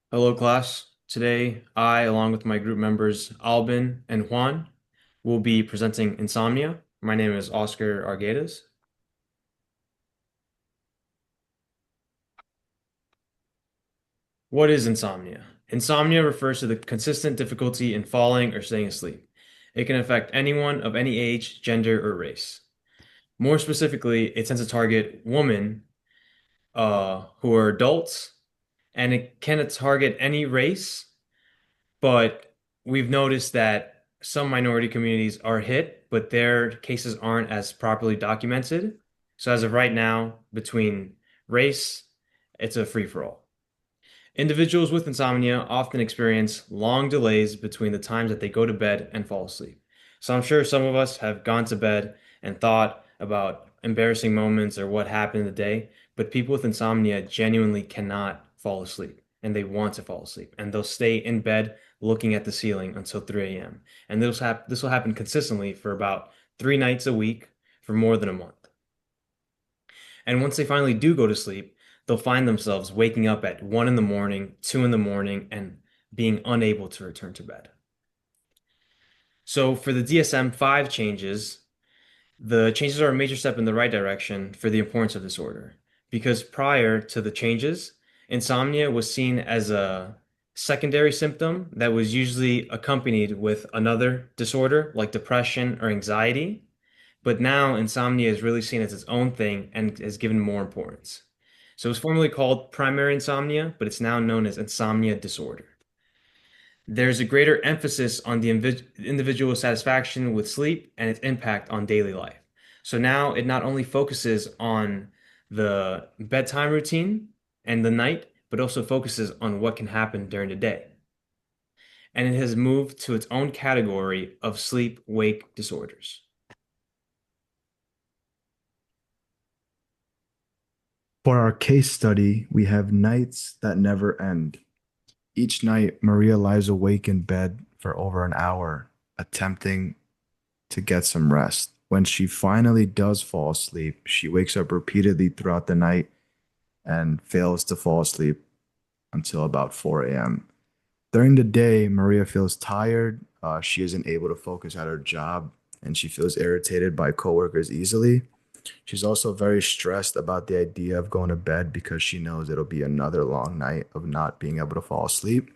Hello, class. Today, I, along with my group members Alban and Juan, will be presenting Insomnia. My name is Oscar Arguedas. What is insomnia? Insomnia refers to the consistent difficulty in falling or staying asleep. It can affect anyone of any age, gender, or race. More specifically, it tends to target women who are adults, and it can target any race. But we've noticed that some minority communities are hit, but their cases aren't as properly documented. So as of right now, between race, it's a free-for-all. Individuals with insomnia often experience long delays between the times that they go to bed and fall asleep. So I'm sure some of us have gone to bed and thought about embarrassing moments or what happened in the day, but people with insomnia genuinely cannot fall asleep and they want to fall asleep and they'll stay in bed looking at the ceiling until 3 a.m. And this will happen consistently for about 3 nights a week for more than a month. And once they finally do go to sleep, they'll find themselves waking up at 1 in the morning, 2 in the morning, and being unable to return to bed. So for the DSM-5 changes, the changes are a major step in the right direction for the importance of disorder. Because prior to the changes, insomnia was seen as a secondary symptom that was usually accompanied with another disorder like depression or anxiety. But now insomnia is really seen as its own thing and is given more importance. So it was formerly called primary insomnia, but it's now known as insomnia disorder. There's a greater emphasis on the individual satisfaction with sleep and its impact on daily life. So now it not only focuses on the bedtime routine and the night, but also focuses on what can happen during the day. And it has moved to its own category of sleep-wake disorders. For our case study, we have nights that never end. Each night, Maria lies awake in bed for over an hour, attempting to get some rest. When she finally does fall asleep, she wakes up repeatedly throughout the night and fails to fall asleep until about 4 a.m. During the day, Maria feels tired. She isn't able to focus at her job, and she feels irritated by coworkers easily. She's also very stressed about the idea of going to bed because she knows it'll be another long night of not being able to fall asleep.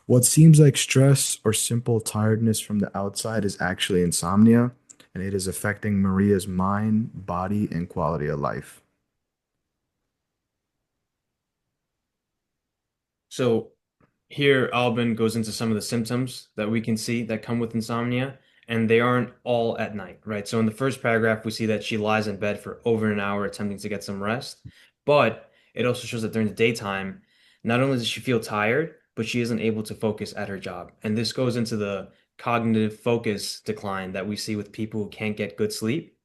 What seems like stress or simple tiredness from the outside is actually insomnia, and it is affecting Maria's mind, body, and quality of life. So here, Alban goes into some of the symptoms that we can see that come with insomnia, and they aren't all at night, right? So in the first paragraph, we see that she lies in bed for over an hour attempting to get some rest, but it also shows that during the daytime, not only does she feel tired, but she isn't able to focus at her job. And this goes into the cognitive focus decline that we see with people who can't get good sleep.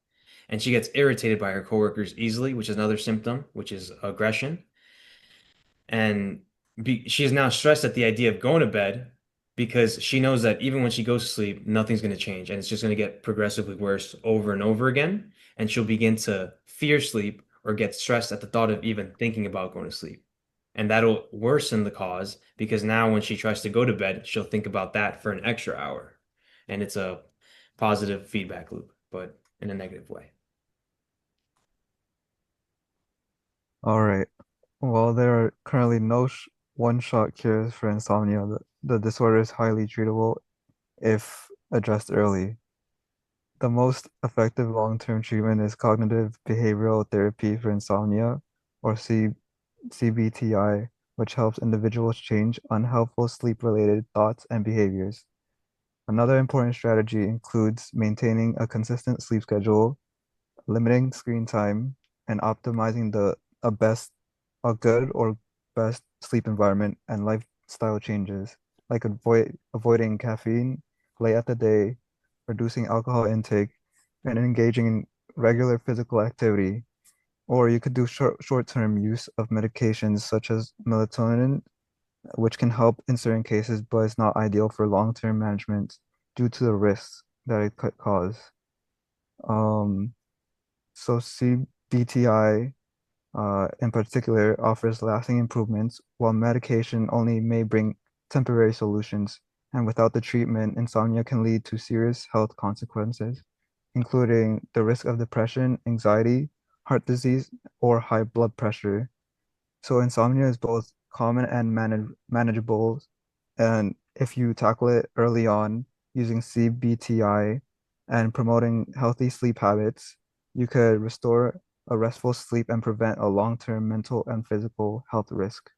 And she gets irritated by her coworkers easily, which is another symptom, which is aggression. And she is now stressed at the idea of going to bed because she knows that even when she goes to sleep, nothing's going to change and it's just going to get progressively worse over and over again. And she'll begin to fear sleep or get stressed at the thought of even thinking about going to sleep. And that'll worsen the cause because now when she tries to go to bed, she'll think about that for an extra hour. And it's a positive feedback loop, but in a negative way. All right. While there are currently no one-shot cures for insomnia, the disorder is highly treatable if addressed early. The most effective long-term treatment is cognitive behavioral therapy for insomnia, or CBTI, which helps individuals change unhelpful sleep-related thoughts and behaviors. Another important strategy includes maintaining a consistent sleep schedule, limiting screen time, and optimizing a best a good or best sleep environment and lifestyle changes, like avoiding caffeine late at the day, reducing alcohol intake, and engaging in regular physical activity. Or you could do short-term use of medications such as melatonin, which can help in certain cases, but it's not ideal for long-term management due to the risks that it could cause. Um, so CBTI in particular, offers lasting improvements, while medication only may bring temporary solutions. And without the treatment, insomnia can lead to serious health consequences, including the risk of depression, anxiety, heart disease, or high blood pressure. So insomnia is both common and manageable. And if you tackle it early on using CBTI and promoting healthy sleep habits, you could restore a restful sleep and prevent a long-term mental and physical health risk.